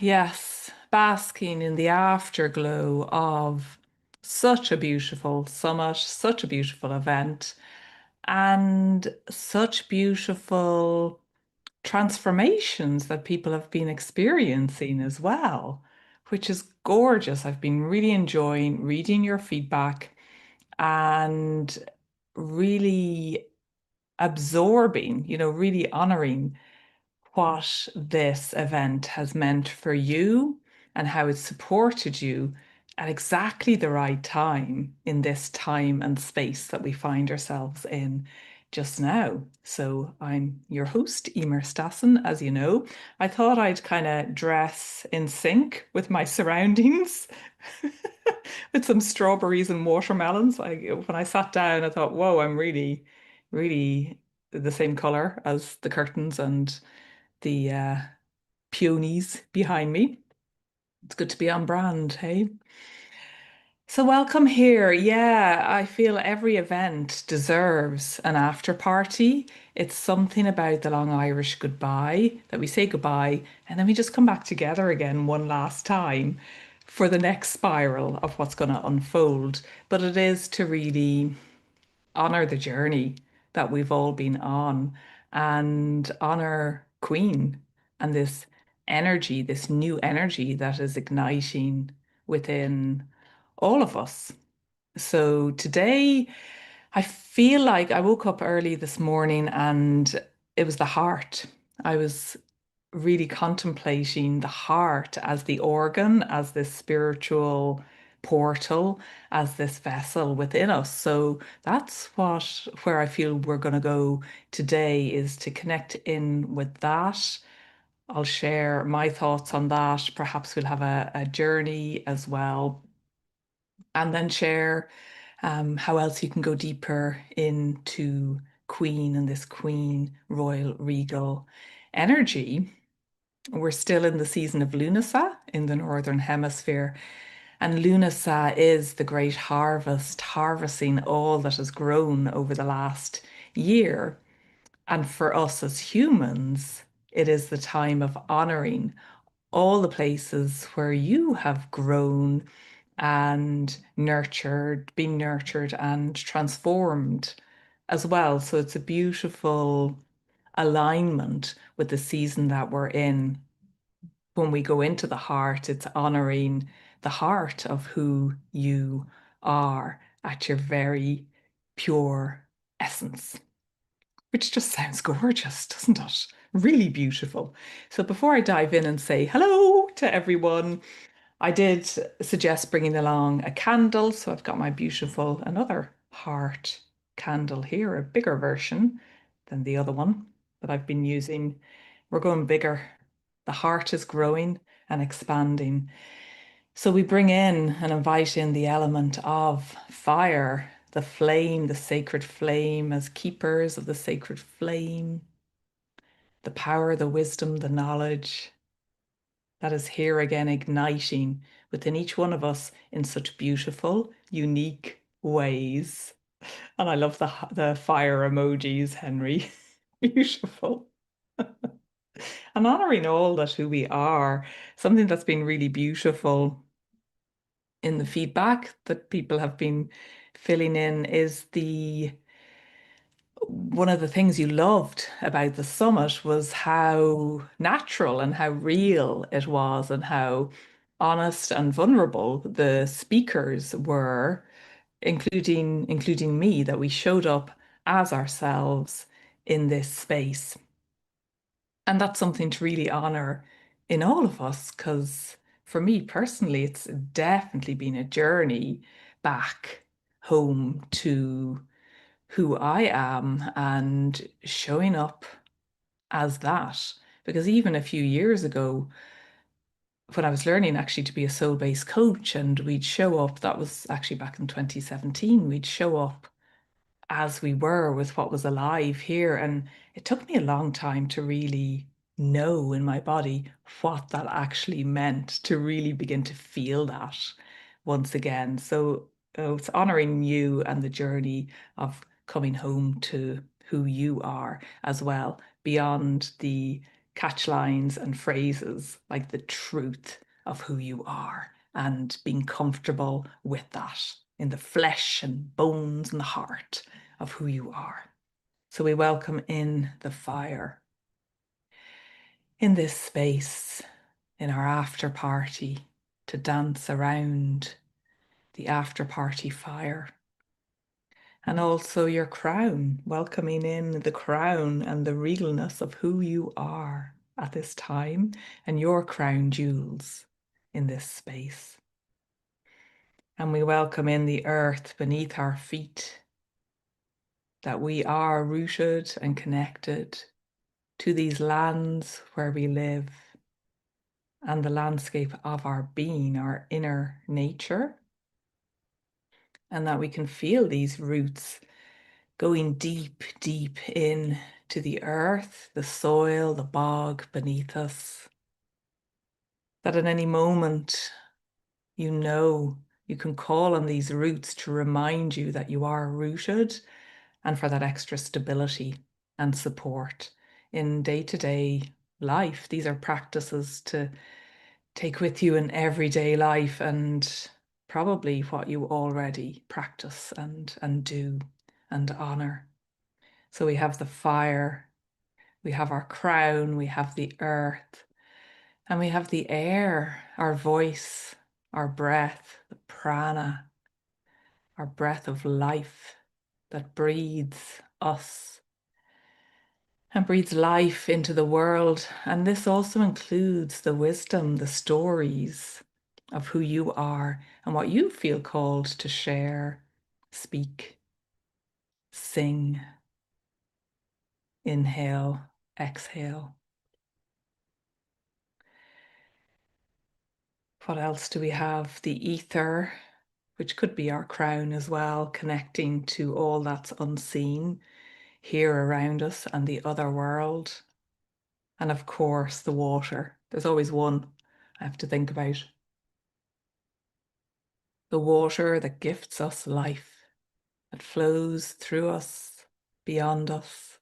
Yes, basking in the afterglow of such a beautiful summit, such a beautiful event, and such beautiful transformations that people have been experiencing as well, which is gorgeous. I've been really enjoying reading your feedback and really absorbing, really honoring what this event has meant for you and how it supported you at exactly the right time in this time and space that we find ourselves in just now. So I'm your host, Emer Stassen, as you know. I thought I'd kind of dress in sync with my surroundings with some strawberries and watermelons. When I sat down, I thought, whoa, I'm really, really the same color as the curtains and the peonies behind me. It's good to be on brand, hey? So welcome here. Yeah, I feel every event deserves an after party. It's something about the long Irish goodbye that we say goodbye and then we just come back together again one last time for the next spiral of what's going to unfold. But it is to really honor the journey that we've all been on and honor Queen and this energy, this new energy that is igniting within all of us. So today, I feel like I woke up early this morning and it was the heart. I was really contemplating the heart as the organ, as this spiritual portal, as this vessel within us. So that's where I feel we're going to go today is to connect in with that. I'll share my thoughts on that. Perhaps we'll have a journey as well, and then share how else you can go deeper into Queen and this Queen Royal Regal energy. We're still in the season of Lunasa in the Northern Hemisphere. And Lunasa is the great harvest, harvesting all that has grown over the last year. And for us as humans, it is the time of honoring all the places where you have grown and nurtured, been nurtured and transformed as well. So it's a beautiful alignment with the season that we're in. When we go into the heart, it's honoring the heart of who you are at your very pure essence, which just sounds gorgeous, doesn't it? Really beautiful. So before I dive in and say hello to everyone, I did suggest bringing along a candle. So I've got my beautiful, another heart candle here, a bigger version than the other one that I've been using. We're going bigger. The heart is growing and expanding. So we bring in and invite in the element of fire, the flame, the sacred flame, as keepers of the sacred flame, the power, the wisdom, the knowledge that is here again, igniting within each one of us in such beautiful, unique ways. And I love the fire emojis, Henry. Beautiful. And honoring all that who we are, something that's been really beautiful in the feedback that people have been filling in is the one of the things you loved about the summit was how natural and how real it was and how honest and vulnerable the speakers were, including me, that we showed up as ourselves in this space. And that's something to really honor in all of us, because for me personally, it's definitely been a journey back home to who I am and showing up as that. Because even a few years ago, when I was learning actually to be a soul-based coach, and we'd show up, that was actually back in 2017, we'd show up as we were with what was alive here. And it took me a long time to really know in my body what that actually meant, to really begin to feel that once again. So it's honoring you and the journey of coming home to who you are as well, beyond the catch lines and phrases like the truth of who you are and being comfortable with that in the flesh and bones and the heart of who you are. So we welcome in the fire in this space, in our after party, to dance around the after party fire. And also your crown, welcoming in the crown and the regalness of who you are at this time and your crown jewels in this space. And we welcome in the earth beneath our feet, that we are rooted and connected to these lands where we live and the landscape of our being, our inner nature, and that we can feel these roots going deep, deep in to the earth, the soil, the bog beneath us. That at any moment, you know, you can call on these roots to remind you that you are rooted and for that extra stability and support in day-to-day life. These are practices to take with you in everyday life and probably what you already practice and do and honor. So we have the fire, we have our crown, we have the earth, and we have the air, our voice, our breath, the prana, our breath of life that breathes us and breathes life into the world. And this also includes the wisdom, the stories of who you are and what you feel called to share, speak, sing, inhale, exhale. What else do we have? The ether, which could be our crown as well, connecting to all that's unseen here around us and the other world. And of course, the water. There's always one I have to think about. The water that gifts us life, that flows through us, beyond us,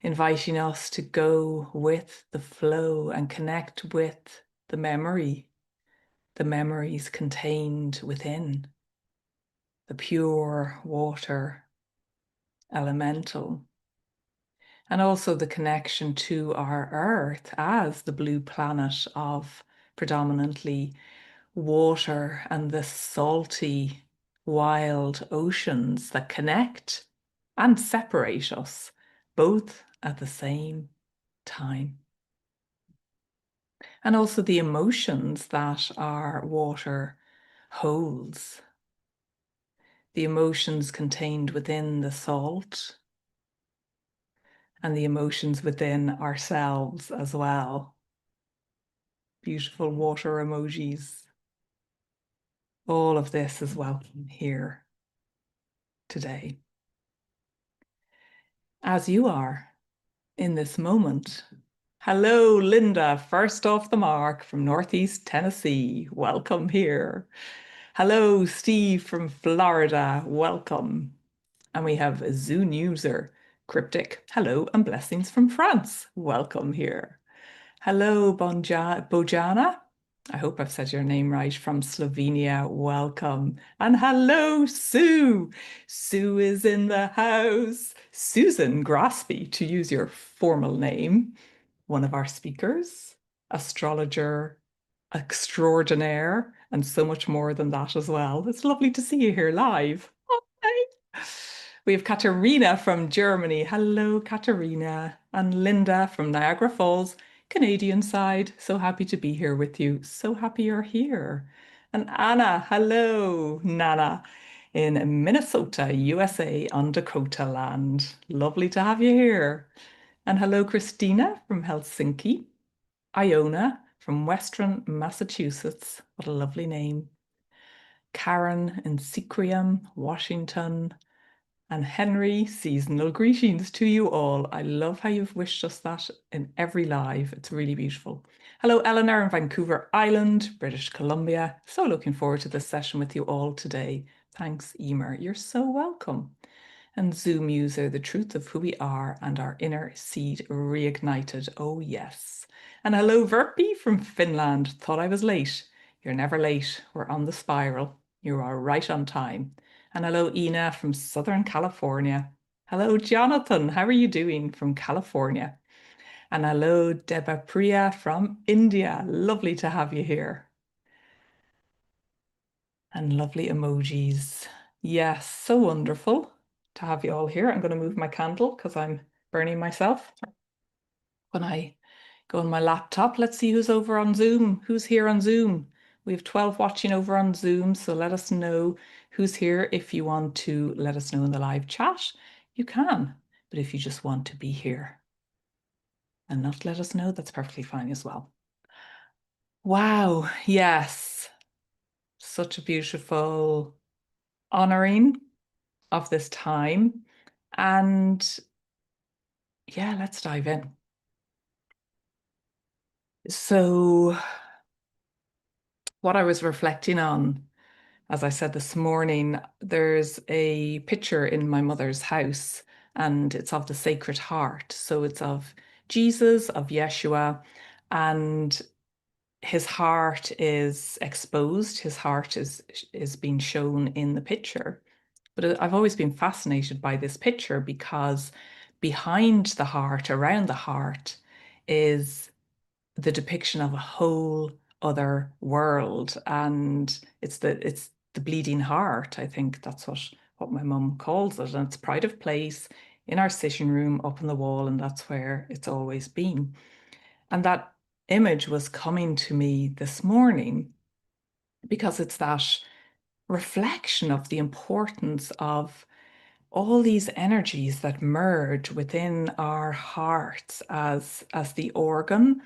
inviting us to go with the flow and connect with the memory, the memories contained within the pure water elemental. And also the connection to our earth as the blue planet of predominantly water and the salty, wild oceans that connect and separate us both at the same time. And also the emotions that our water holds, the emotions contained within the salt and the emotions within ourselves as well. Beautiful water emojis. All of this is welcome here today. As you are in this moment. Hello, Linda, first off the mark from Northeast Tennessee. Welcome here. Hello, Steve from Florida. Welcome. And we have a Zoom user, Cryptic. Hello and blessings from France. Welcome here. Hello, Bojana. I hope I've said your name right, from Slovenia. Welcome. And hello, Sue. Sue is in the house. Susan Graspy, to use your formal name, one of our speakers, astrologer extraordinaire, and so much more than that as well. It's lovely to see you here live. Hi. We have Katerina from Germany. Hello, Katerina. And Linda from Niagara Falls, Canadian side. So happy to be here with you. So happy you're here. And Anna, hello, Nana, in Minnesota, USA, on Dakota land. Lovely to have you here. And hello, Christina from Helsinki. Iona from Western Massachusetts. What a lovely name. Karen in Seacrium, Washington. And Henry, seasonal greetings to you all. I love how you've wished us that in every live. It's really beautiful. Hello, Eleanor in Vancouver Island, British Columbia. So looking forward to this session with you all today. Thanks, Emer. You're so welcome. and Zoom user, the truth of who we are and our inner seed reignited. Oh, yes. And hello, Verpi from Finland. Thought I was late. You're never late. We're on the spiral. You are right on time. And hello, Ina from Southern California. Hello, Jonathan. How are you doing from California? And hello, Deba Priya from India. Lovely to have you here. And lovely emojis. Yes, so wonderful to have you all here. I'm going to move my candle because I'm burning myself. When I go on my laptop, let's see who's over on Zoom. Who's here on Zoom? We have 12 watching over on Zoom, so let us know who's here. If you want to let us know in the live chat, you can. But if you just want to be here and not let us know, that's perfectly fine as well. Wow, yes. Such a beautiful honoring of this time. And yeah, let's dive in. So, what I was reflecting on, as I said this morning, there's a picture in my mother's house, and it's of the Sacred Heart. So, it's of Jesus, of Yeshua, and his heart is exposed. His heart is being shown in the picture. But I've always been fascinated by this picture because behind the heart, around the heart, is the depiction of a whole other world. And it's the bleeding heart. I think that's what my mum calls it. And it's pride of place in our sitting room up on the wall, and that's where it's always been. And that image was coming to me this morning because it's that reflection of the importance of all these energies that merge within our hearts as the organ,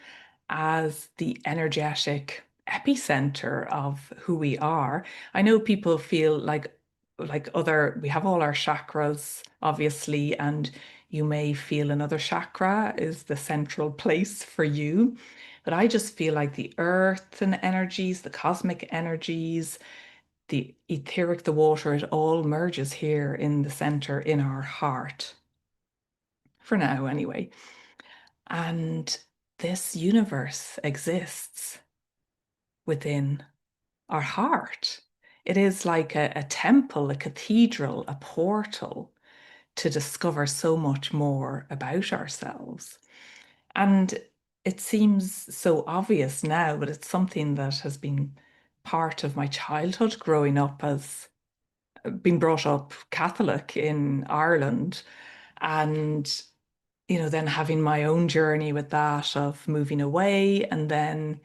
as the energetic epicenter of who we are. I know people feel like other, we have all our chakras, obviously, and you may feel another chakra is the central place for you. But I just feel like the earth and energies, the cosmic energies, the etheric, the water, it all merges here in the center in our heart. For now, anyway. And this universe exists within our heart. It is like a temple, a cathedral, a portal to discover so much more about ourselves. And it seems so obvious now, but it's something that has been part of my childhood growing up as being brought up Catholic in Ireland and then having my own journey with that of moving away and then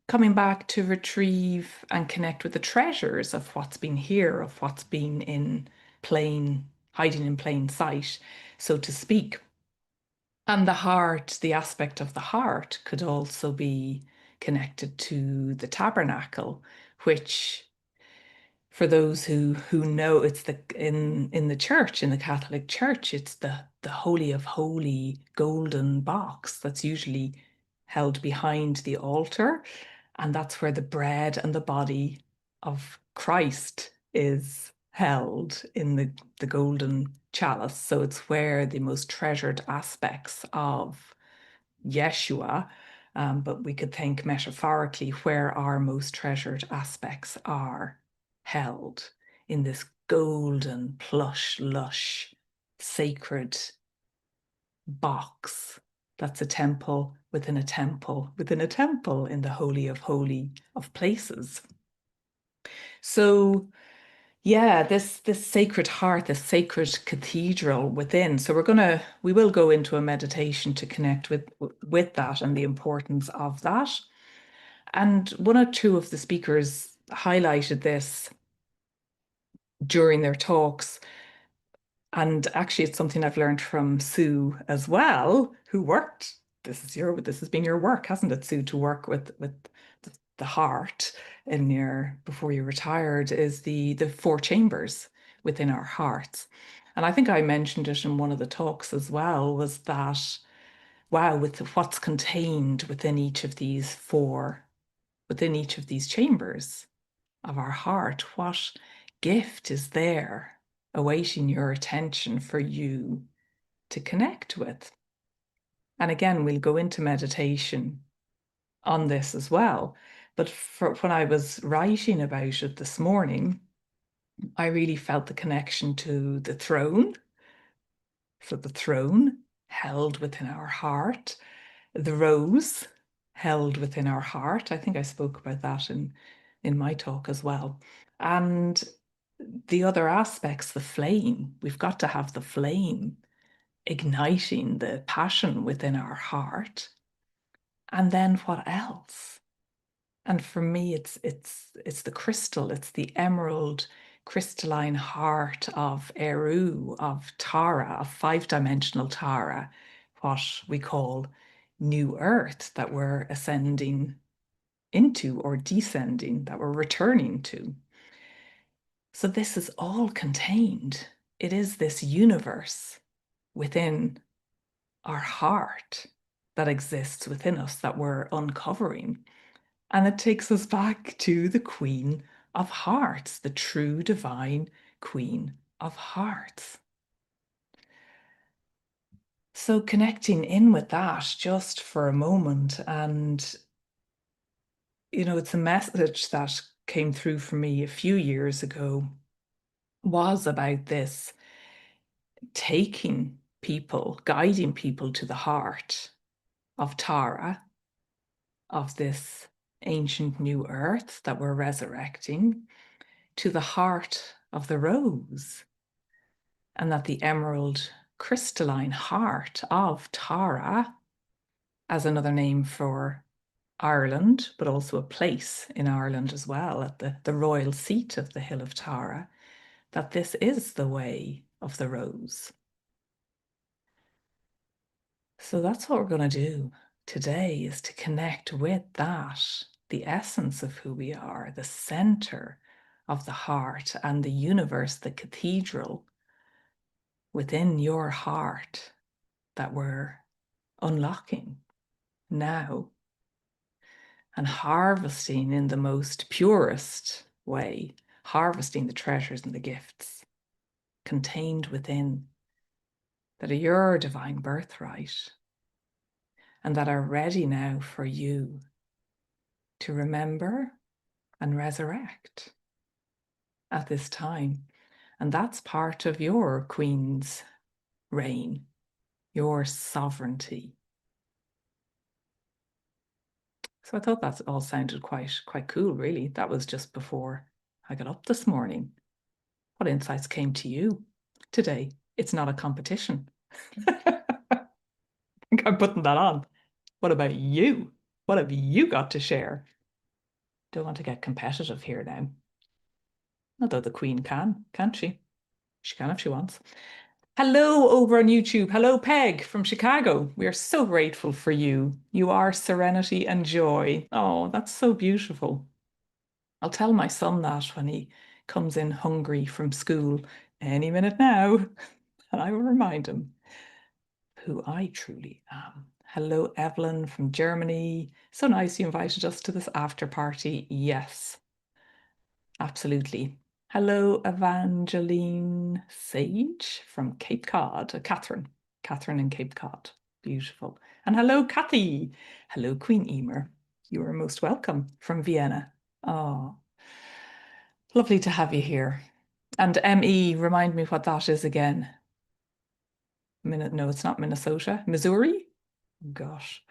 coming back to retrieve and connect with the treasures of what's been here, of what's been hiding in plain sight, so to speak. And the heart, the aspect of the heart could also be connected to the tabernacle, which for those who know, it's in the church, in the Catholic Church, it's the Holy of Holy golden box that's usually held behind the altar, and that's where the bread and the body of Christ is held in the golden chalice. So it's where the most treasured aspects of Yeshua, but we could think metaphorically where our most treasured aspects are held in this golden, plush, lush, sacred box that's a temple within a temple within a temple in the Holy of Holy of places. So yeah, this sacred heart, this sacred cathedral within. So we will go into a meditation to connect with that and the importance of that. And one or two of the speakers highlighted this during their talks. And actually, it's something I've learned from Sue as well, who worked. This has been your work, hasn't it, Sue, to work with the heart before you retired, is the four chambers within our hearts. And I think I mentioned it in one of the talks as well, was that wow, with what's contained within each of these chambers of our heart, what gift is there awaiting your attention for you to connect with. And again, we'll go into meditation on this as well. But when I was writing about it this morning, I really felt the connection to the throne. So the throne held within our heart, the rose held within our heart. I think I spoke about that in my talk as well. And the other aspects, the flame, we've got to have the flame igniting the passion within our heart. And then what else? And for me, it's the crystal, it's the emerald crystalline heart of Eru, of Tara, of five-dimensional Tara, what we call new earth that we're ascending into or descending, that we're returning to. So this is all contained. It is this universe within our heart that exists within us that we're uncovering. And it takes us back to the Queen of Hearts, the true divine Queen of Hearts. So connecting in with that just for a moment, and it's a message that came through for me a few years ago, was about this taking people, guiding people to the heart of Tara, of this ancient new earth that we're resurrecting, to the heart of the rose, and that the emerald crystalline heart of Tara, as another name for Ireland, but also a place in Ireland as well, at the royal seat of the Hill of Tara, that this is the way of the rose. So that's what we're going to do today, is to connect with that, the essence of who we are, the center of the heart and the universe, the cathedral within your heart that we're unlocking now and harvesting in the most purest way, harvesting the treasures and the gifts contained within that are your divine birthright and that are ready now for you to remember and resurrect at this time. And that's part of your Queen's reign, your sovereignty. So I thought that all sounded quite cool, really. That was just before I got up this morning. What insights came to you today? It's not a competition. I think I'm putting that on. What about you? What have you got to share? Don't want to get competitive here now. Although the Queen can, can't she? She can if she wants. Hello over on YouTube. Hello, Peg from Chicago. We are so grateful for you. You are serenity and joy. Oh, that's so beautiful. I'll tell my son that when he comes in hungry from school any minute now, and I will remind him who I truly am. Hello, Evelyn from Germany. So nice you invited us to this after party. Yes, absolutely. Hello, Evangeline Sage from Cape Cod. Catherine in Cape Cod. Beautiful. And hello, Kathy. Hello, Queen Emer. You are most welcome from Vienna. Oh, lovely to have you here. And ME, remind me what that is again. No, it's not Minnesota. Missouri? Gosh.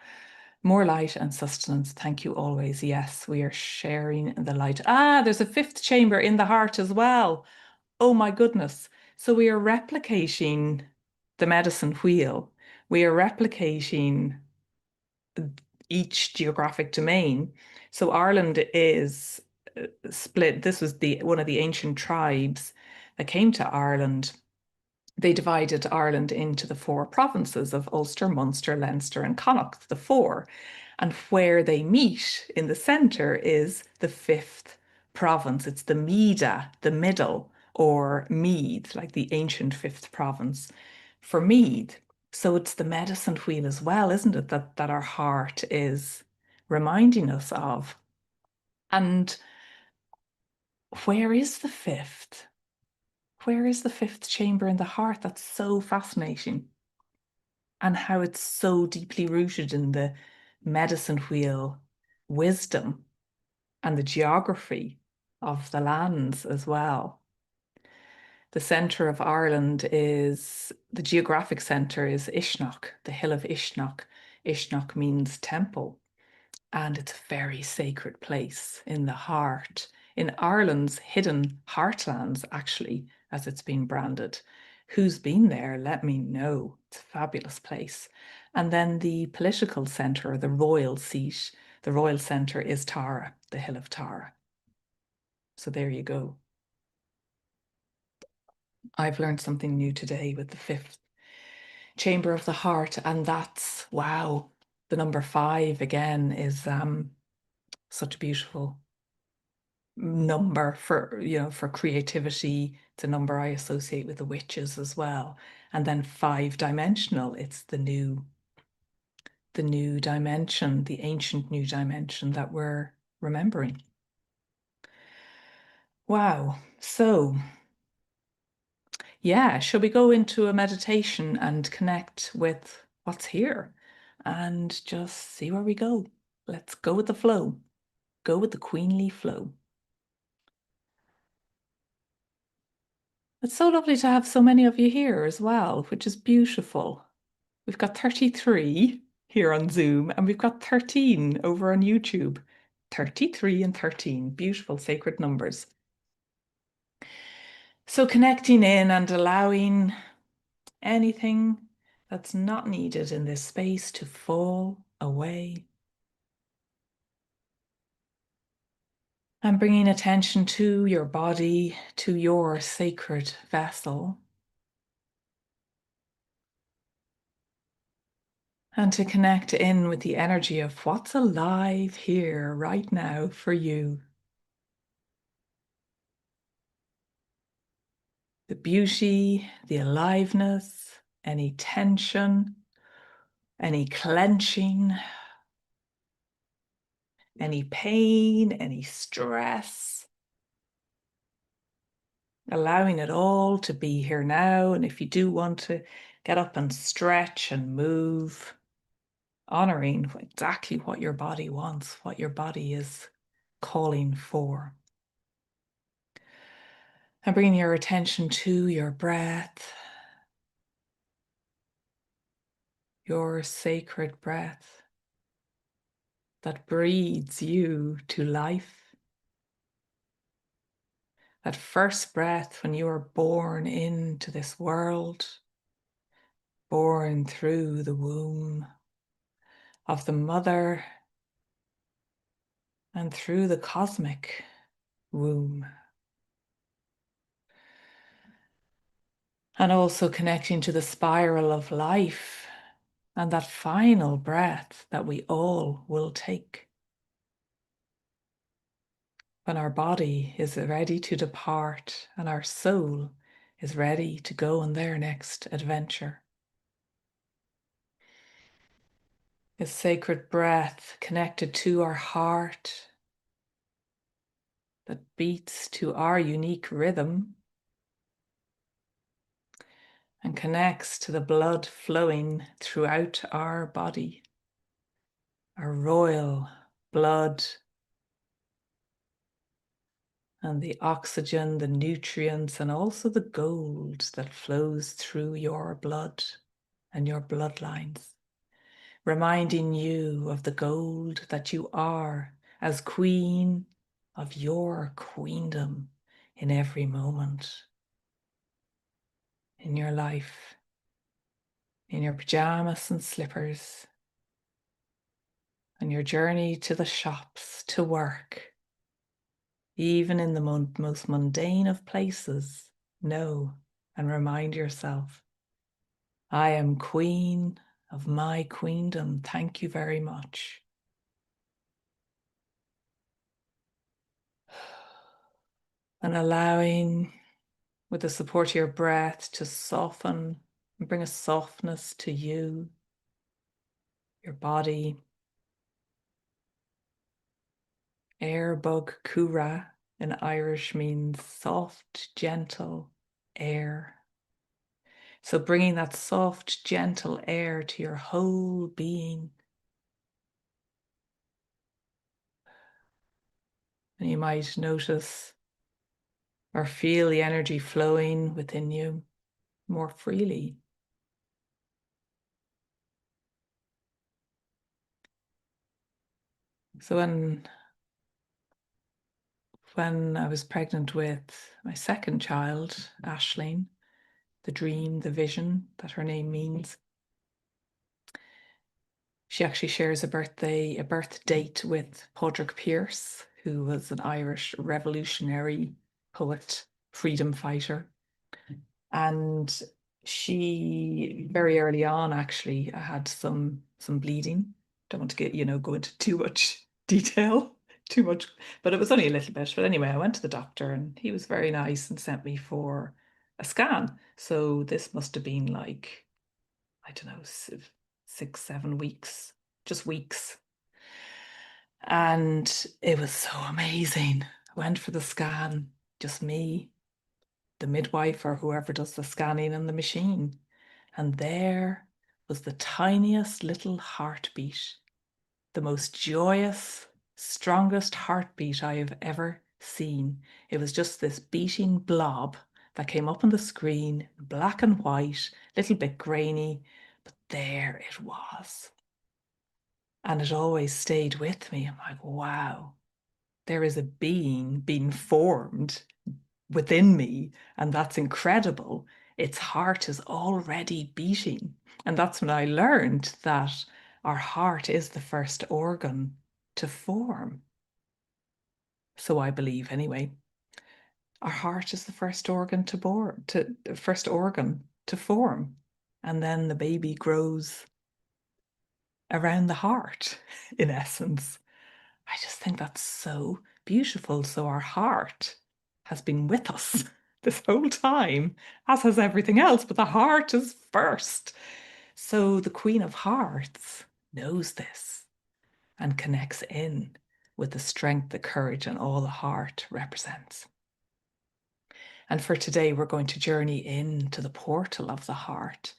More light and sustenance. Thank you always. Yes, we are sharing the light. Ah, there's a fifth chamber in the heart as well. Oh my goodness. So we are replicating the medicine wheel. We are replicating each geographic domain. So Ireland is split. This was one of the ancient tribes that came to Ireland. They divided Ireland into the four provinces of Ulster, Munster, Leinster, and Connacht, the four. And where they meet in the centre is the fifth province. It's the Mida, the middle, or Meath, like the ancient fifth province for Meath. So it's the medicine wheel as well, isn't it, that our heart is reminding us of. And where is the fifth? Where is the fifth chamber in the heart? That's so fascinating. And how it's so deeply rooted in the medicine wheel wisdom and the geography of the lands as well. The centre of Ireland is, the geographic centre is Ishnok, the hill of Ishnok. Ishnok means temple, and it's a very sacred place in the heart, in Ireland's hidden heartlands, actually, as it's been branded. Who's been there? Let me know. It's a fabulous place. And then the political centre, the royal seat, the royal centre is Tara, the hill of Tara. So there you go. I've learned something new today with the fifth chamber of the heart, and that's wow. The number 5 again is such a beautiful number for for creativity. It's a number I associate with the witches as well. And then 5-dimensional, it's the new dimension, the ancient new dimension that we're remembering. Wow. So yeah, shall we go into a meditation and connect with what's here and just see where we go? Let's go with the flow. Go with the queenly flow. It's so lovely to have so many of you here as well, which is beautiful. We've got 33 here on Zoom and we've got 13 over on YouTube. 33 and 13, beautiful sacred numbers. So connecting in and allowing anything that's not needed in this space to fall away. And bringing attention to your body, to your sacred vessel. And to connect in with the energy of what's alive here right now for you. The beauty, the aliveness, any tension, any clenching, any pain, any stress. Allowing it all to be here now. And if you do want to get up and stretch and move, honoring exactly what your body wants, what your body is calling for. And bringing your attention to your breath, your sacred breath that breathes you to life. That first breath when you are born into this world, born through the womb of the mother and through the cosmic womb. And also connecting to the spiral of life and that final breath that we all will take when our body is ready to depart and our soul is ready to go on their next adventure. A sacred breath connected to our heart that beats to our unique rhythm and connects to the blood flowing throughout our body, our royal blood, and the oxygen, the nutrients, and also the gold that flows through your blood and your bloodlines, reminding you of the gold that you are as queen of your queendom in every moment in your life, in your pajamas and slippers, on your journey to the shops, to work, even in the most mundane of places. Know and remind yourself, I am queen of my queendom. Thank you very much. And allowing, with the support of your breath, to soften and bring a softness to you, your body. Airbug Kura in Irish means soft, gentle, air. So bringing that soft, gentle air to your whole being. And you might notice or feel the energy flowing within you more freely. So when I was pregnant with my second child, Aisling, the dream, the vision that her name means, she actually shares a birth date with Padraig Pearse, who was an Irish revolutionary poet, freedom fighter. And she very early on actually had some bleeding. Don't want to go into too much detail, too much, but it was only a little bit. But anyway, I went to the doctor and he was very nice and sent me for a scan. So this must have been like, I don't know, 6, 7 weeks, just weeks. And it was so amazing. I went for the scan, just me, the midwife or whoever does the scanning and the machine. And there was the tiniest little heartbeat, the most joyous, strongest heartbeat I have ever seen. It was just this beating blob that came up on the screen, black and white, a little bit grainy, but there it was. And it always stayed with me. I'm like, wow, there is a being being formed within me, and that's incredible. Its heart is already beating. And that's when I learned that our heart is the first organ to form. So I believe anyway. Our heart is the first organ to form. And then the baby grows around the heart, in essence. I just think that's so beautiful. So our heart has been with us this whole time, as has everything else, but the heart is first. So the Queen of Hearts knows this and connects in with the strength, the courage, and all the heart represents. And for today, we're going to journey into the portal of the heart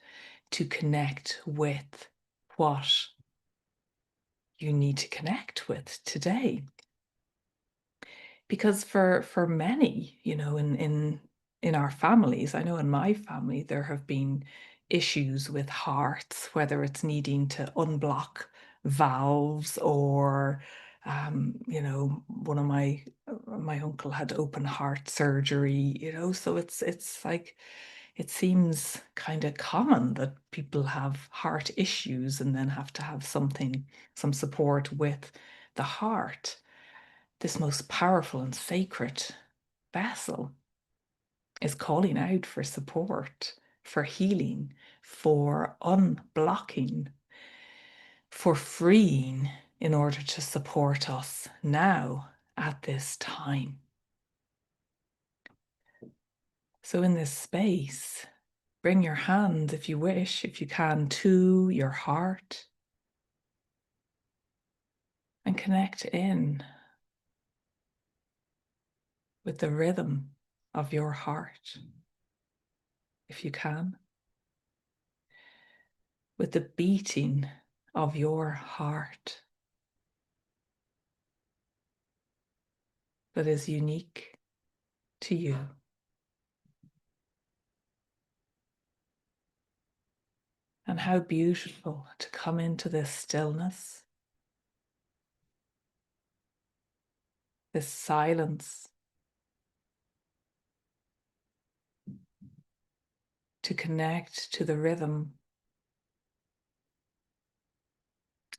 to connect with what you need to connect with today. Because for many, in our families, I know in my family there have been issues with hearts, whether it's needing to unblock valves or one of my uncle had open heart surgery, so it's like it seems kind of common that people have heart issues and then have to have some support with the heart, this most powerful and sacred vessel, is calling out for support, for healing, for unblocking, for freeing in order to support us now at this time. So, in this space, bring your hand, if you wish, if you can, to your heart and connect in with the rhythm of your heart, if you can, with the beating of your heart that is unique to you. And how beautiful to come into this stillness, this silence, to connect to the rhythm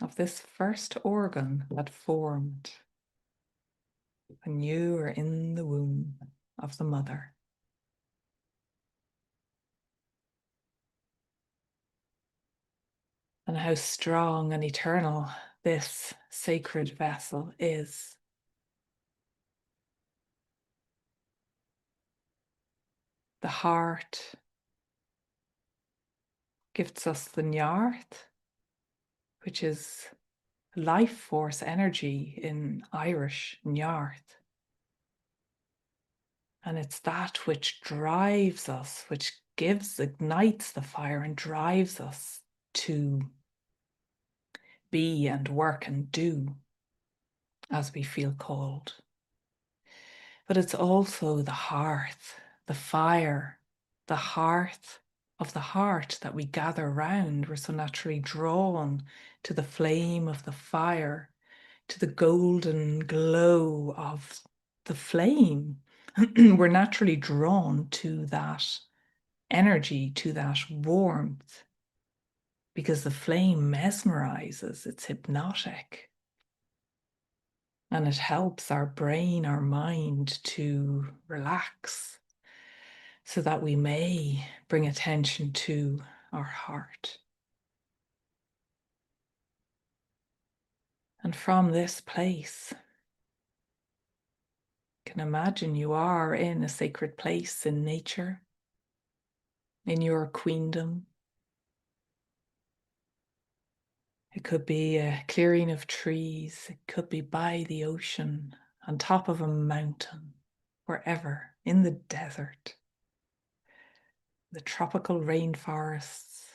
of this first organ that formed when you were in the womb of the mother. And how strong and eternal this sacred vessel is. The heart gives us the Njarth, which is life force energy in Irish, Njarth. And it's that which drives us, which ignites the fire and drives us to be and work and do as we feel called. But it's also the hearth, the fire, the hearth of the heart that we gather round. We're so naturally drawn to the flame of the fire, to the golden glow of the flame. We're naturally drawn to that energy, to that warmth, because the flame mesmerizes, it's hypnotic. And it helps our brain, our mind to relax so that we may bring attention to our heart. And from this place, you can imagine you are in a sacred place in nature, in your queendom. It could be a clearing of trees. It could be by the ocean, on top of a mountain, wherever, in the desert, the tropical rainforests.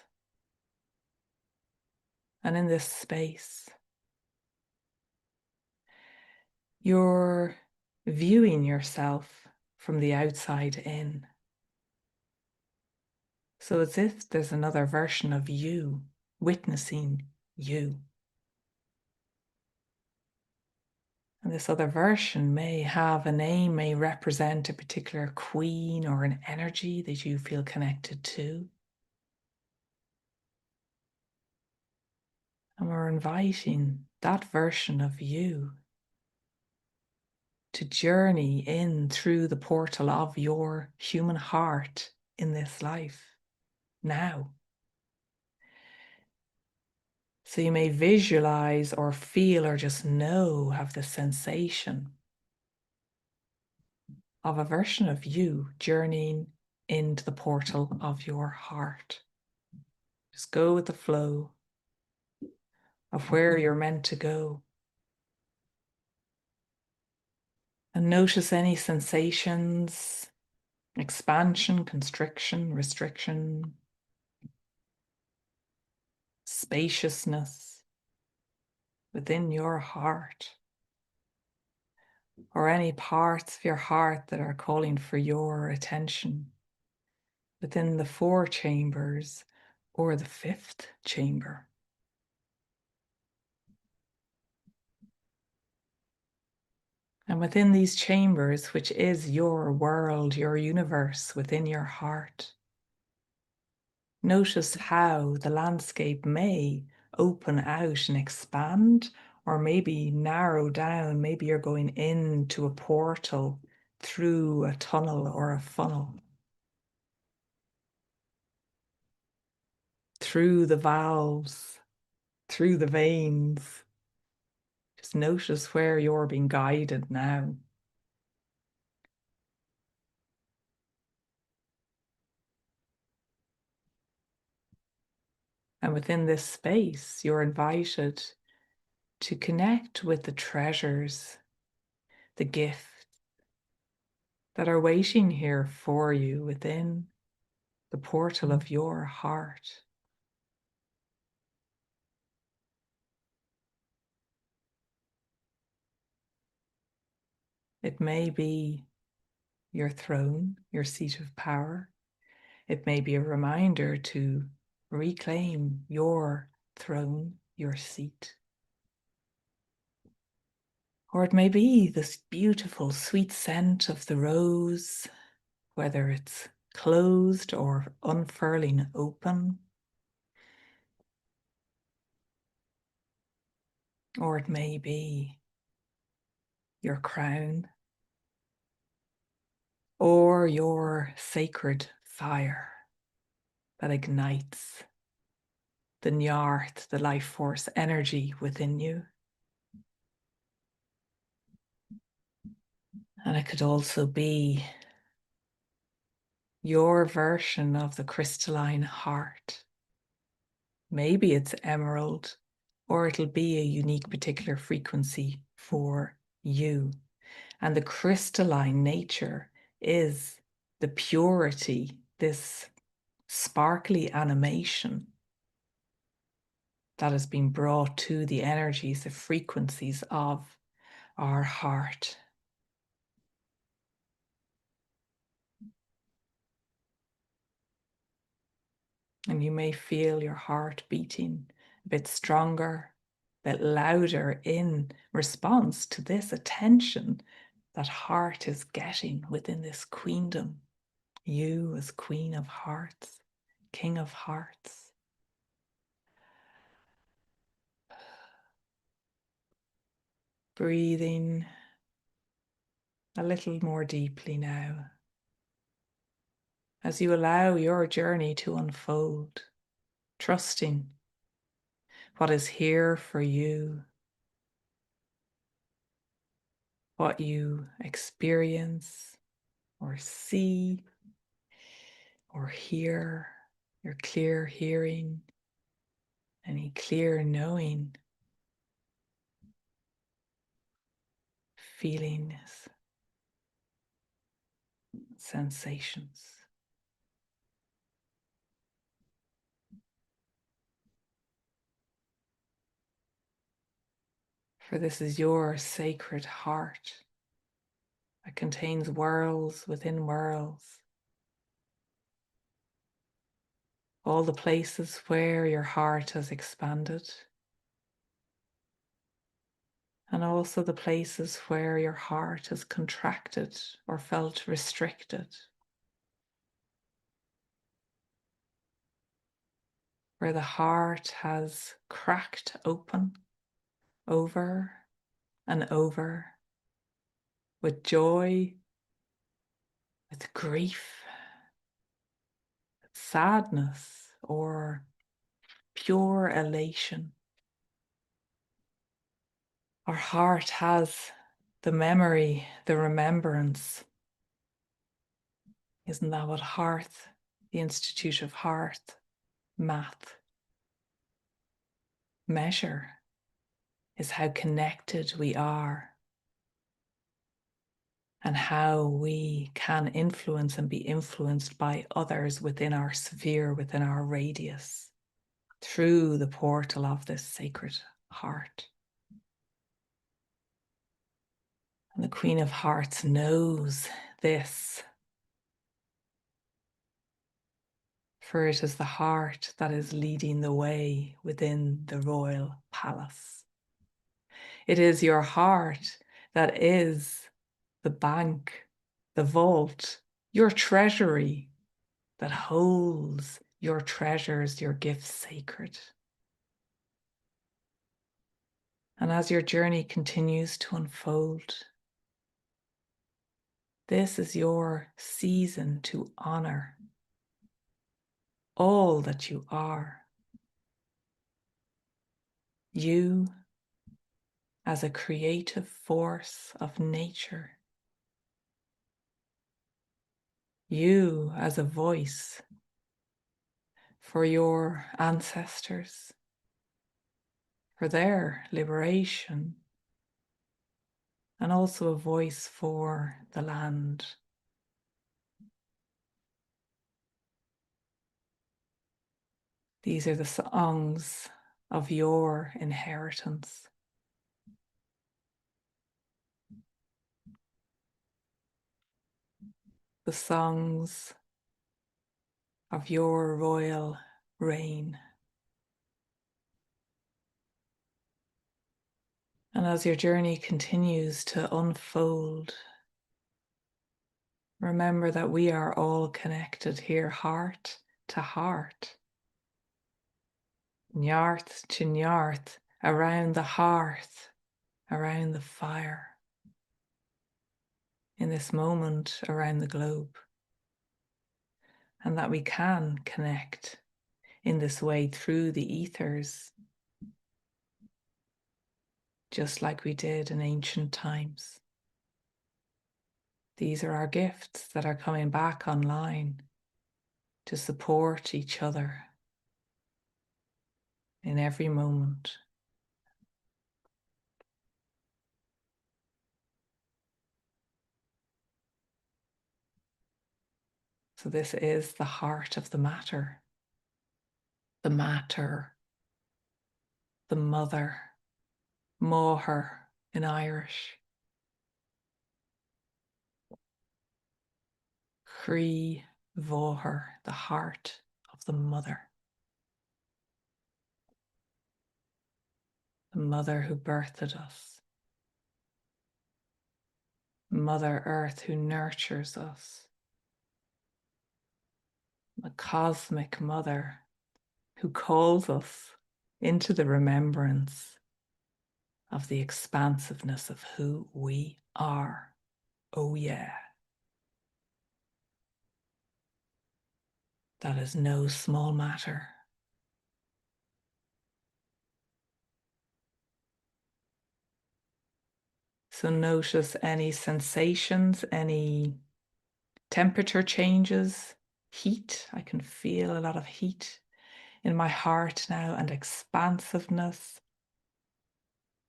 And in this space, you're viewing yourself from the outside in. So it's as if there's another version of you witnessing you. And this other version may have a name, may represent a particular queen or an energy that you feel connected to. And we're inviting that version of you to journey in through the portal of your human heart in this life now. So you may visualize or feel or just know, have the sensation of a version of you journeying into the portal of your heart. Just go with the flow of where you're meant to go. And notice any sensations, expansion, constriction, restriction, spaciousness within your heart, or any parts of your heart that are calling for your attention within the 4 chambers or the 5th chamber. And within these chambers, which is your world, your universe within your heart, notice how the landscape may open out and expand, or maybe narrow down. Maybe you're going into a portal through a tunnel or a funnel, through the valves, through the veins. Just notice where you're being guided now. And within this space, you're invited to connect with the treasures, the gifts that are waiting here for you within the portal of your heart. It may be your throne, your seat of power. It may be a reminder to reclaim your throne, your seat. Or it may be this beautiful, sweet scent of the rose, whether it's closed or unfurling open. Or it may be your crown or your sacred fire that ignites the nyarth, the life force energy within you. And it could also be your version of the crystalline heart. Maybe it's emerald, or it'll be a unique particular frequency for you. And the crystalline nature is the purity, this sparkly animation that has been brought to the energies, the frequencies of our heart. And you may feel your heart beating a bit stronger, a bit louder in response to this attention that heart is getting within this queendom. You as Queen of Hearts, King of Hearts. Breathing a little more deeply now as you allow your journey to unfold, trusting what is here for you, what you experience or see or hear, your clear hearing, any clear knowing, feelings, sensations. For this is your sacred heart that contains worlds within worlds. All the places where your heart has expanded, and also the places where your heart has contracted or felt restricted, where the heart has cracked open over and over with joy, with grief, with sadness, or pure elation. Our heart has the memory, the remembrance. Isn't that what Hearth, the Institute of Hearth, math, measure? Is how connected we are and how we can influence and be influenced by others within our sphere, within our radius, through the portal of this sacred heart. And the Queen of Hearts knows this, for it is the heart that is leading the way within the royal palace. It is your heart that is the bank, the vault, your treasury that holds your treasures, your gifts sacred. And as your journey continues to unfold, this is your season to honor all that you are. You as a creative force of nature. You as a voice for your ancestors, for their liberation, and also a voice for the land. These are the songs of your inheritance. The songs of your royal reign. And as your journey continues to unfold, remember that we are all connected here, heart to heart, nyarth to nyarth, around the hearth, around the fire, in this moment around the globe. And that we can connect in this way through the ethers, just like we did in ancient times. These are our gifts that are coming back online to support each other in every moment. So this is the heart of the matter, the matter, the mother, Móthair in Irish. Crí Móthair, the heart of the mother who birthed us, Mother Earth who nurtures us, the cosmic mother who calls us into the remembrance of the expansiveness of who we are. Oh yeah. That is no small matter. So notice any sensations, any temperature changes, heat. I can feel a lot of heat in my heart now and expansiveness.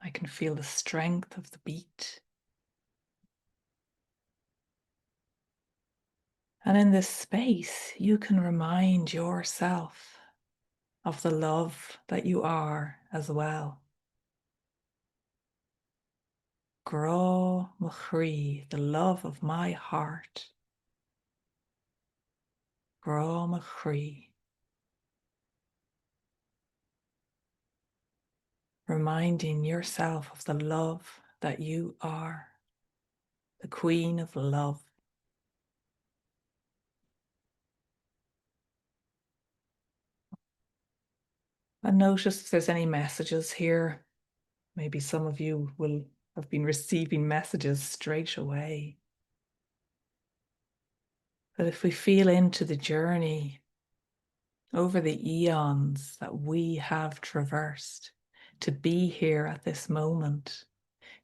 I can feel the strength of the beat. And in this space, you can remind yourself of the love that you are as well. Grá mo chrí, the love of my heart. Grá mo chrí. Reminding yourself of the love that you are, the Queen of Love. And notice if there's any messages here. Maybe some of you will have been receiving messages straight away. But if we feel into the journey over the eons that we have traversed to be here at this moment,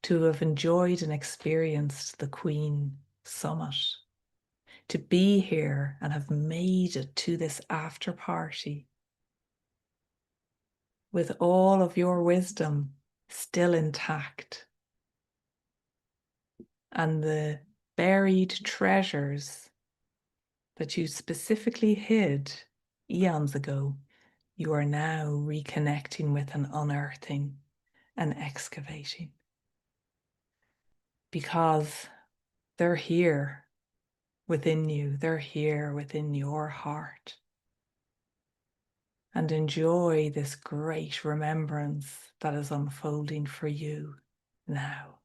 to have enjoyed and experienced the Queen Summit, to be here and have made it to this after party with all of your wisdom still intact and the buried treasures that you specifically hid eons ago, you are now reconnecting with and unearthing and excavating. Because they're here within you, they're here within your heart. And enjoy this great remembrance that is unfolding for you now.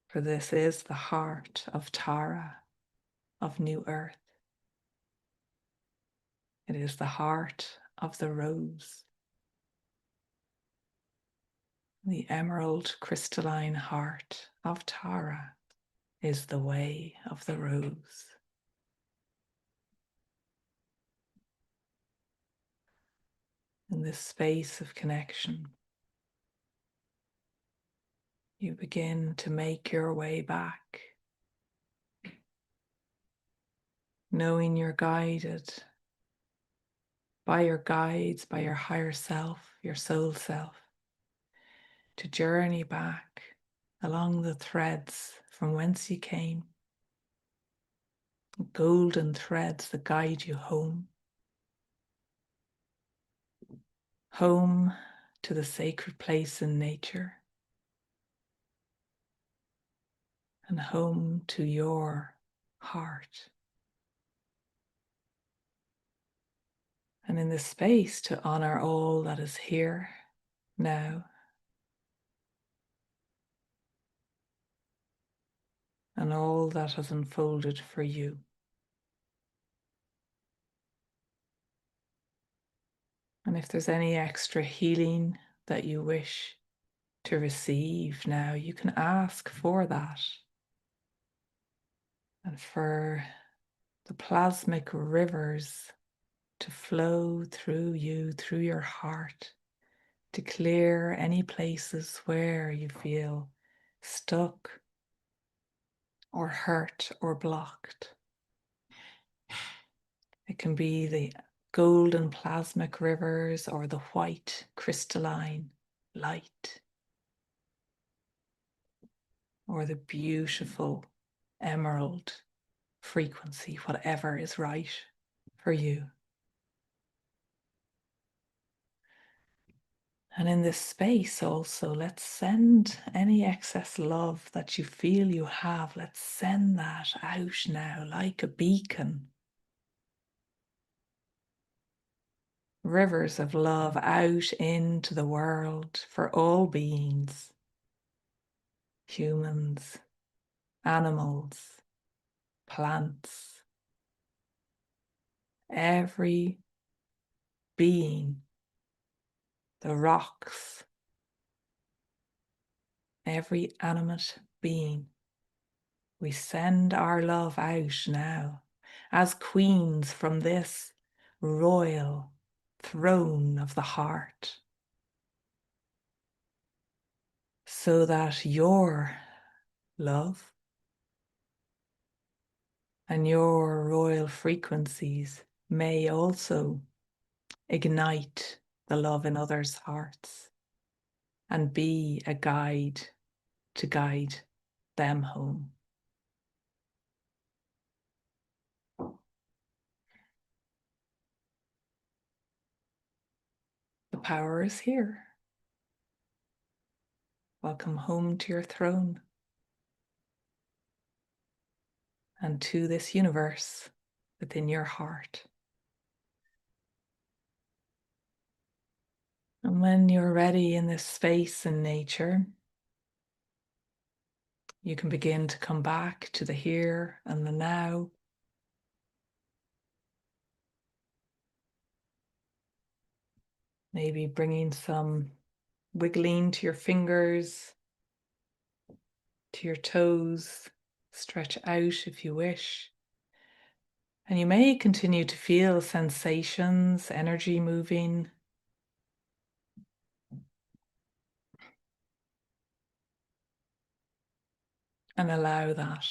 For this is the heart of Tara, of New Earth. It is the heart of the rose. The emerald crystalline heart of Tara is the way of the rose. In this space of connection, you begin to make your way back, knowing you're guided by your guides, by your higher self, your soul self, to journey back along the threads from whence you came, golden threads that guide you home, home to the sacred place in nature, and home to your heart. And in this space to honor all that is here now, and all that has unfolded for you. And if there's any extra healing that you wish to receive now, you can ask for that. And for the plasmic rivers to flow through you, through your heart, to clear any places where you feel stuck or hurt or blocked. It can be the golden plasmic rivers or the white crystalline light or the beautiful emerald frequency, whatever is right for you. And in this space also, let's send any excess love that you feel you have, let's send that out now like a beacon. Rivers of love out into the world for all beings, humans, animals, plants, every being, the rocks, every animate being. We send our love out now as queens from this royal throne of the heart, so that your love and your royal frequencies may also ignite the love in others' hearts and be a guide to guide them home. The power is here. Welcome home to your throne and to this universe within your heart. And when you're ready in this space in nature, you can begin to come back to the here and the now. Maybe bringing some wiggling to your fingers, to your toes, stretch out if you wish. And you may continue to feel sensations, energy moving. And allow that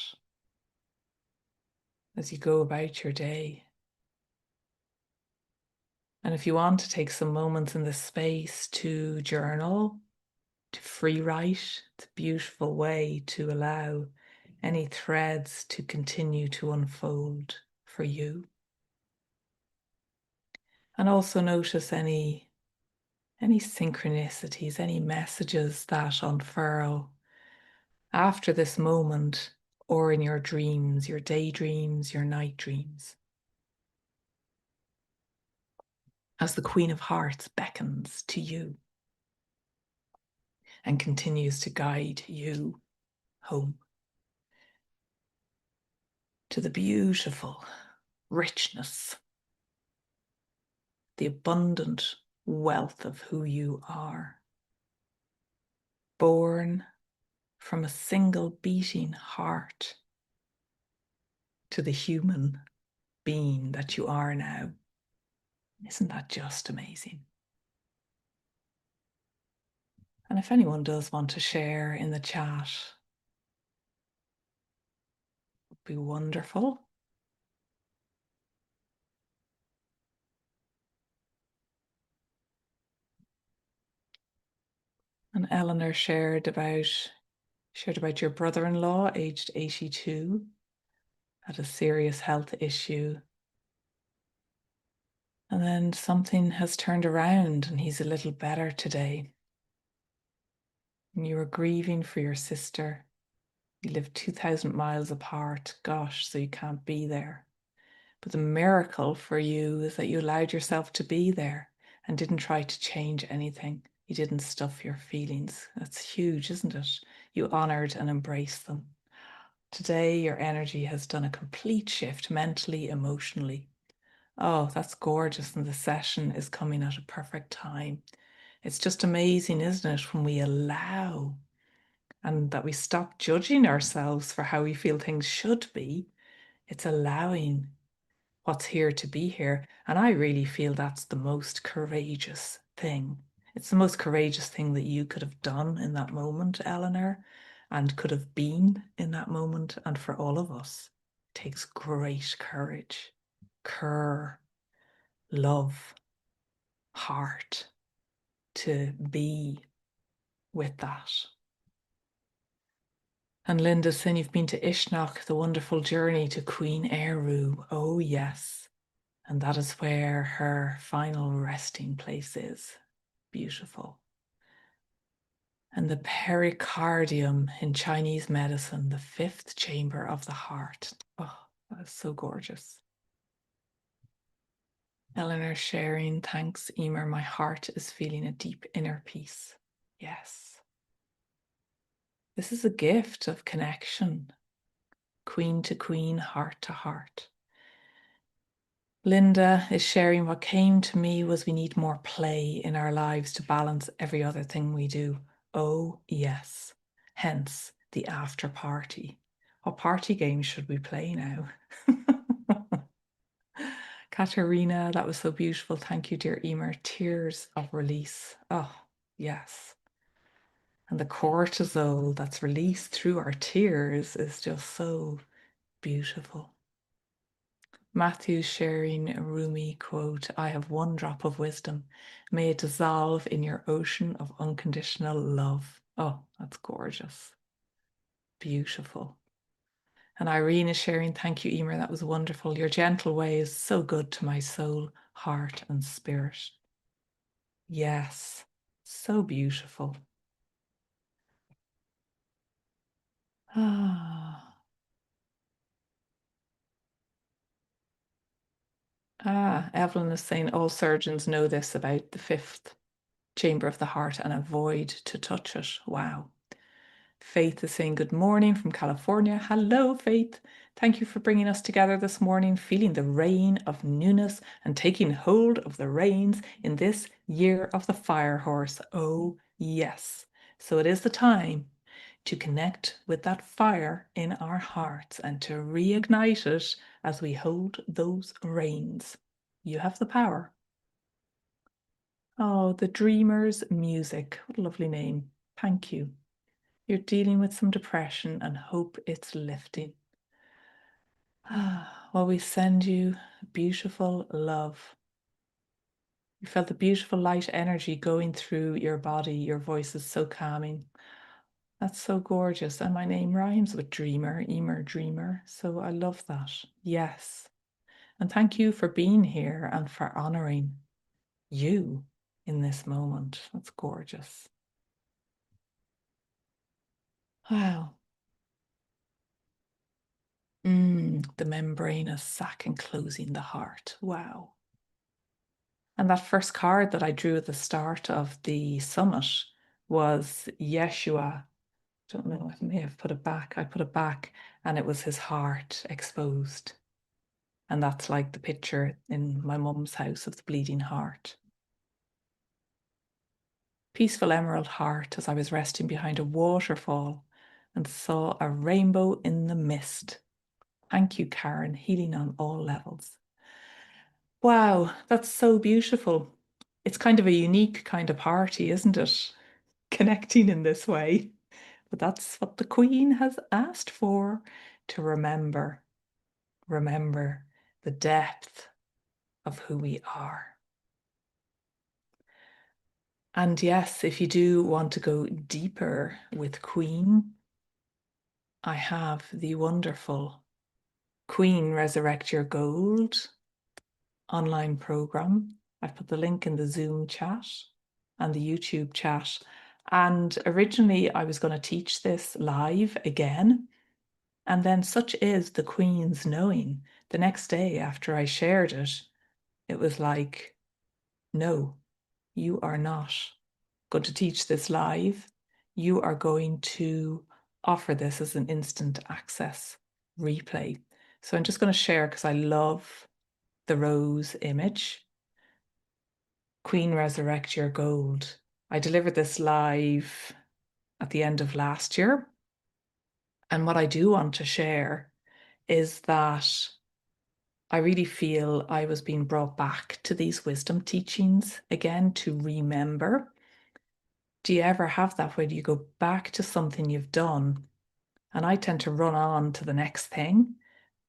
as you go about your day. And if you want to take some moments in this space to journal, to free write, it's a beautiful way to allow any threads to continue to unfold for you. And also notice any synchronicities, any messages that unfurl after this moment, or in your dreams, your daydreams, your night dreams. As the Queen of Hearts beckons to you and continues to guide you home to the beautiful richness, the abundant wealth of who you are, born from a single beating heart to the human being that you are now. Isn't that just amazing? And if anyone does want to share in the chat, it would be wonderful. And Eleanor shared about your brother-in-law, aged 82, had a serious health issue. And then something has turned around and he's a little better today. And you were grieving for your sister. You live 2,000 miles apart. Gosh, so you can't be there. But the miracle for you is that you allowed yourself to be there and didn't try to change anything. You didn't stuff your feelings. That's huge, isn't it? You honored and embraced them. Today, your energy has done a complete shift mentally, emotionally. Oh, that's gorgeous. And the session is coming at a perfect time. It's just amazing, isn't it, when we allow and that we stop judging ourselves for how we feel things should be. It's allowing what's here to be here. And I really feel that's the most courageous thing. It's the most courageous thing that you could have done in that moment, Eleanor, and could have been in that moment. And for all of us, it takes great courage. love, heart, to be with that. And Linda's saying you've been to Ishnach, the wonderful journey to Queen Eru. Oh, yes. And that is where her final resting place is. Beautiful. And the pericardium in Chinese medicine, the fifth chamber of the heart. Oh, that is so gorgeous. Eleanor sharing, thanks, Emer. My heart is feeling a deep inner peace. Yes. This is a gift of connection, queen to queen, heart to heart. Linda is sharing, what came to me was we need more play in our lives to balance every other thing we do. Oh, yes. Hence the after party. What party games should we play now? Katerina, that was so beautiful. Thank you, dear Emer. Tears of release. Oh, yes. And the cortisol that's released through our tears is just so beautiful. Matthew sharing a Rumi quote, I have one drop of wisdom. May it dissolve in your ocean of unconditional love. Oh, that's gorgeous. Beautiful. And Irene is sharing, thank you, Emer. That was wonderful. Your gentle way is so good to my soul, heart, and spirit. Yes, so beautiful. Evelyn is saying all surgeons know this about the fifth chamber of the heart and avoid to touch it. Wow. Faith is saying good morning from California. Hello, Faith. Thank you for bringing us together this morning, feeling the rain of newness and taking hold of the reins in this year of the fire horse. Oh, yes. So it is the time to connect with that fire in our hearts and to reignite it as we hold those reins. You have the power. Oh, the Dreamers Music. What a lovely name. Thank you. You're dealing with some depression and hope it's lifting. Well, we send you beautiful love. You felt the beautiful light energy going through your body. Your voice is so calming. That's so gorgeous. And my name rhymes with dreamer, Emer dreamer. So I love that. Yes. And thank you for being here and for honoring you in this moment. That's gorgeous. Wow. The membranous sac enclosing the heart. Wow. And that first card that I drew at the start of the summit was Yeshua. Don't know, I may have put it back. I put it back and it was his heart exposed. And that's like the picture in my mum's house of the bleeding heart. Peaceful emerald heart as I was resting behind a waterfall and saw a rainbow in the mist. Thank you, Karen, healing on all levels. Wow, that's so beautiful. It's kind of a unique kind of party, isn't it? Connecting in this way. But that's what the Queen has asked for, to remember the depth of who we are. And yes, if you do want to go deeper with Queen, I have the wonderful Queen Resurrect Your Gold online program. I've put the link in the Zoom chat and the YouTube chat. And originally I was going to teach this live again. And then such is the Queen's knowing. The next day after I shared it, it was like, no, you are not going to teach this live. You are going to offer this as an instant access replay. So I'm just going to share because I love the rose image. Queen Resurrect Your Gold. I delivered this live at the end of last year. And what I do want to share is that I really feel I was being brought back to these wisdom teachings again to remember. Do you ever have that where you go back to something you've done? And I tend to run on to the next thing.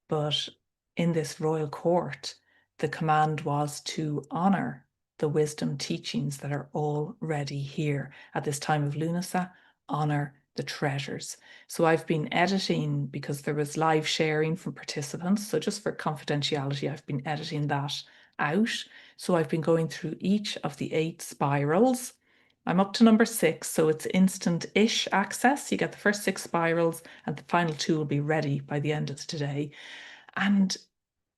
But in this royal court, the command was to honor the wisdom teachings that are already here at this time of Lunasa, honor the treasures. So I've been editing because there was live sharing from participants. So just for confidentiality, I've been editing that out. So I've been going through each of the 8 spirals. I'm up to number 6, so it's instant-ish access. You get the first 6 spirals, and the final 2 will be ready by the end of today. And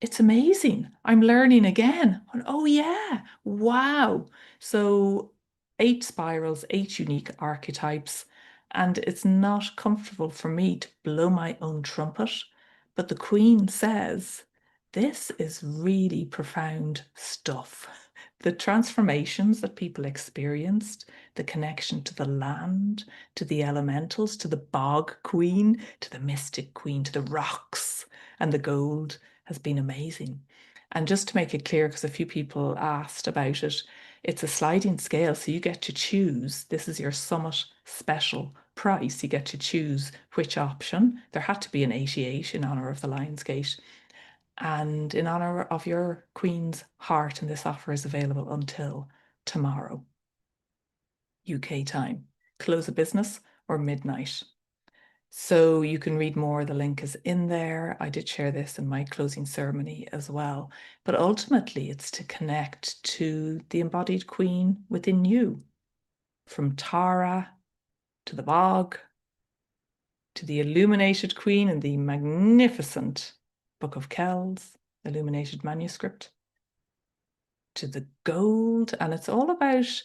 it's amazing. I'm learning again. Oh, yeah. Wow. So 8 spirals, 8 unique archetypes. And it's not comfortable for me to blow my own trumpet. But the Queen says, this is really profound stuff. The transformations that people experienced, the connection to the land, to the elementals, to the bog queen, to the mystic queen, to the rocks and the gold has been amazing. And just to make it clear, because a few people asked about it, it's a sliding scale. So you get to choose. This is your summit special price. You get to choose which option. There had to be an 88 in honor of the Lionsgate and in honor of your Queen's heart. And this offer is available until tomorrow, UK time, close of business or midnight. So you can read more. The link is in there. I did share this in my closing ceremony as well. But ultimately, it's to connect to the embodied queen within you, from Tara to the bog, to the illuminated queen in the magnificent Book of Kells, illuminated manuscript, to the gold. And it's all about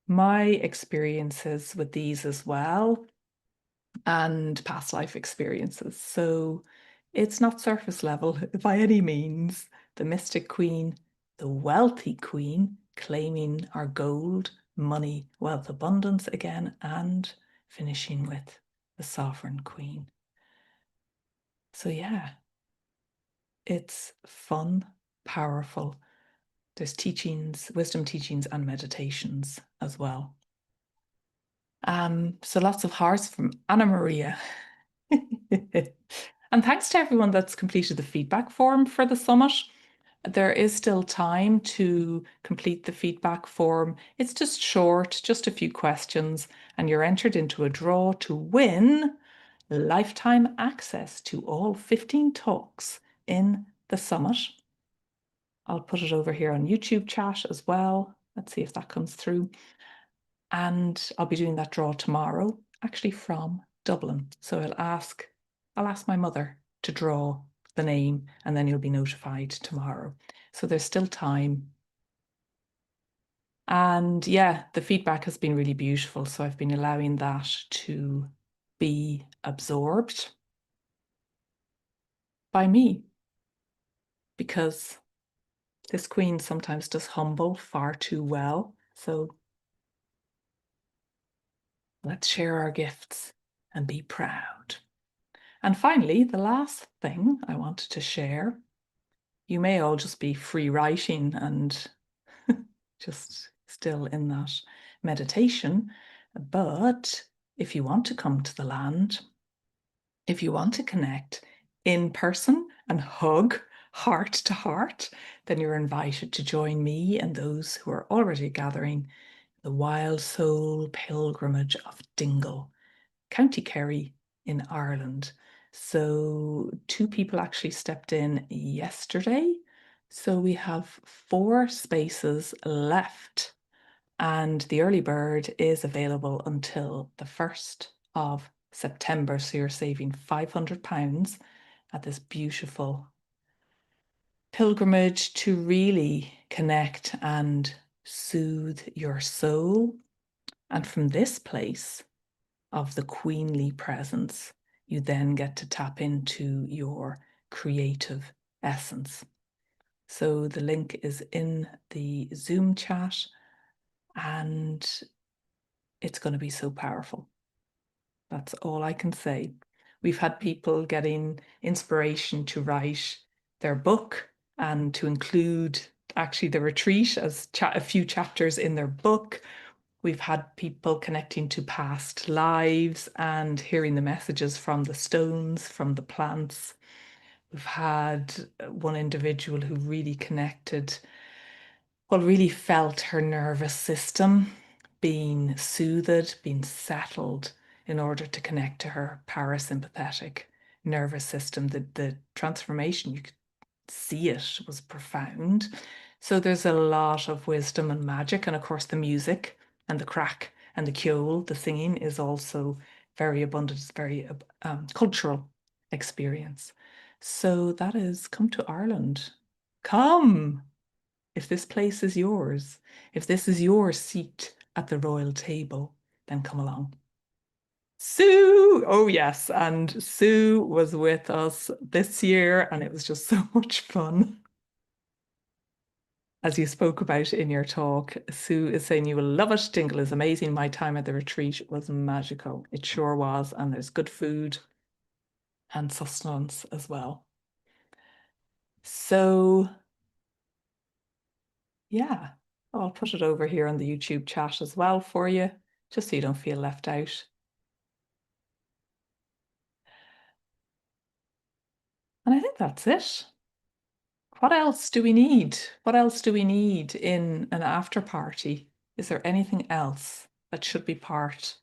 my experiences with these as well, and past life experiences. So it's not surface level by any means. The mystic queen, the wealthy queen, claiming our gold, money, wealth, abundance again, and finishing with the sovereign queen. So yeah, it's fun, powerful. There's teachings, wisdom teachings, and meditations as well. So lots of hearts from Anna Maria. And thanks to everyone that's completed the feedback form for the summit. There is still time to complete the feedback form. It's just short, just a few questions, and you're entered into a draw to win lifetime access to all 15 talks in the summit. I'll put it over here on YouTube chat as well. Let's see if that comes through. And I'll be doing that draw tomorrow, actually from Dublin. So I'll ask my mother to draw the name, and then you'll be notified tomorrow. So there's still time. And yeah, the feedback has been really beautiful. So I've been allowing that to be absorbed by me, because this queen sometimes does humble far too well. So let's share our gifts and be proud. And finally, the last thing I wanted to share, you may all just be free writing and just still in that meditation, but if you want to come to the land, if you want to connect in person and hug heart to heart, then you're invited to join me and those who are already gathering the Wild Soul Pilgrimage of Dingle, County Kerry in Ireland. So 2 people actually stepped in yesterday. So we have 4 spaces left, and the early bird is available until the 1st of September. So you're saving £500 at this beautiful pilgrimage to really connect and soothe your soul. And from this place of the queenly presence, you then get to tap into your creative essence. So the link is in the Zoom chat, and it's going to be so powerful. That's all I can say. We've had people getting inspiration to write their book and to include actually the retreat as a few chapters in their book. We've had people connecting to past lives and hearing the messages from the stones, from the plants. We've had one individual who really connected, well, really felt her nervous system being soothed, being settled in order to connect to her parasympathetic nervous system. The transformation, you could see it, was profound. So there's a lot of wisdom and magic. And of course, the music and the crack and the ceol, the singing is also very abundant. It's very cultural experience. So that is come to Ireland. Come if this place is yours, if this is your seat at the royal table, then come along. Sue, oh yes, and Sue was with us this year, and it was just so much fun. As you spoke about in your talk, Sue is saying you will love it. Dingle is amazing. My time at the retreat was magical. It sure was, and there's good food and sustenance as well. So yeah, I'll put it over here on the YouTube chat as well for you, just so you don't feel left out. And I think that's it. What else do we need? What else do we need in an after party? Is there anything else that should be part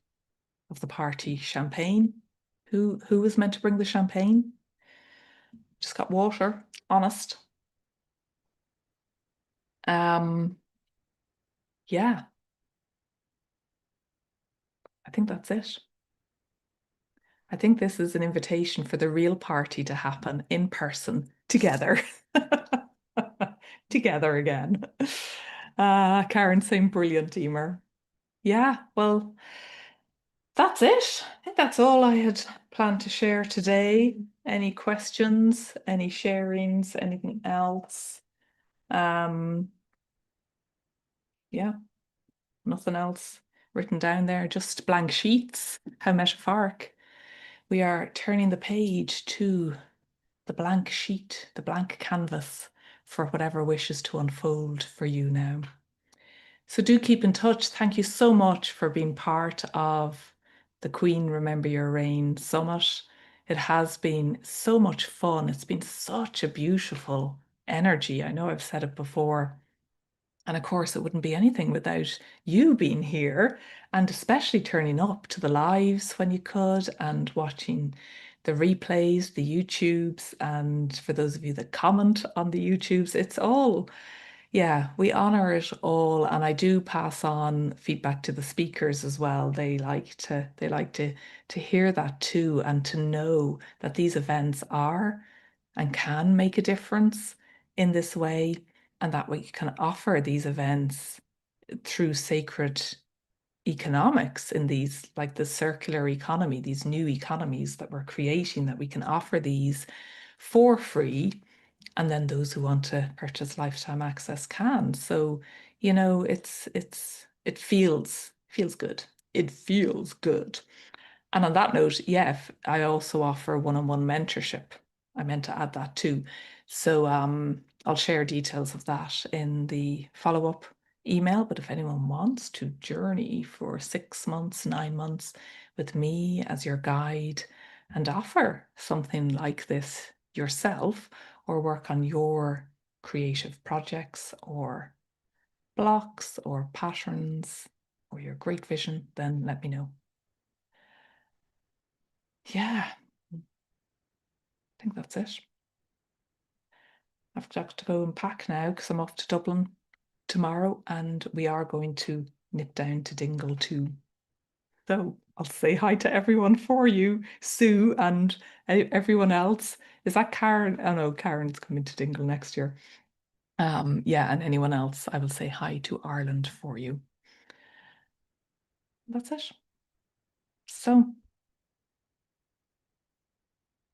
of the party? Champagne? Who was meant to bring the champagne? Just got water, honest. Yeah, I think that's it. I think this is an invitation for the real party to happen in person together. Together again. Karen saying brilliant, Emer. Yeah, well, that's it. I think that's all I had planned to share today. Any questions, any sharings, anything else? Yeah, nothing else written down there, just blank sheets. How metaphoric. We are turning the page to the blank sheet, the blank canvas for whatever wishes to unfold for you now. So do keep in touch. Thank you so much for being part of the Queen Remember Your Reign Summit. It has been so much fun. It's been such a beautiful energy. I know I've said it before. And of course, it wouldn't be anything without you being here and especially turning up to the lives when you could and watching the replays, the YouTubes. And for those of you that comment on the YouTubes, it's all, yeah, we honor it all. And I do pass on feedback to the speakers as well. They like to hear that too, and to know that these events are and can make a difference in this way, and that we can offer these events through sacred economics in these, like the circular economy, these new economies that we're creating, that we can offer these for free. And then those who want to purchase lifetime access can. So, it feels good. It feels good. And on that note, yeah, I also offer one-on-one mentorship. I meant to add that too. So I'll share details of that in the follow-up email. But if anyone wants to journey for 6 months, 9 months with me as your guide and offer something like this yourself, or work on your creative projects or blocks or patterns or your great vision, then let me know. Yeah, I think that's it. I've got to go and pack now because I'm off to Dublin tomorrow, and we are going to nip down to Dingle too. So I'll say hi to everyone for you, Sue, and everyone else. Is that Karen? Oh no, Karen's coming to Dingle next year. Yeah, and anyone else, I will say hi to Ireland for you. That's it. So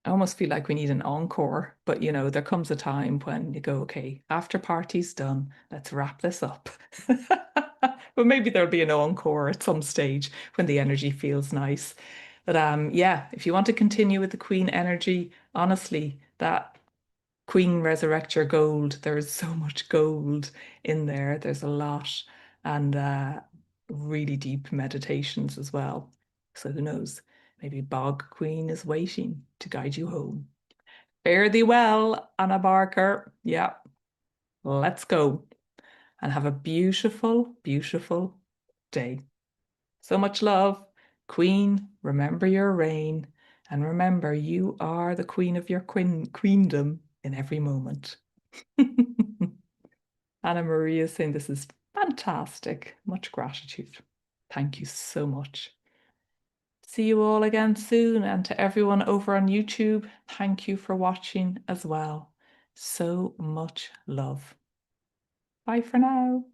I almost feel like we need an encore, but there comes a time when you go, okay, after party's done, let's wrap this up. But maybe there'll be an encore at some stage when the energy feels nice. But yeah, if you want to continue with the Queen energy, honestly, that Queen Resurrect Your Gold, there is so much gold in there. There's a lot, and really deep meditations as well. So who knows? Maybe Bog Queen is waiting to guide you home. Fare thee well, Anna Barker. Yeah, let's go and have a beautiful, beautiful day. So much love. Queen, remember your reign. And remember, you are the queen of your queendom in every moment. Anna Maria is saying this is fantastic. Much gratitude. Thank you so much. See you all again soon. And to everyone over on YouTube, thank you for watching as well. So much love. Bye for now.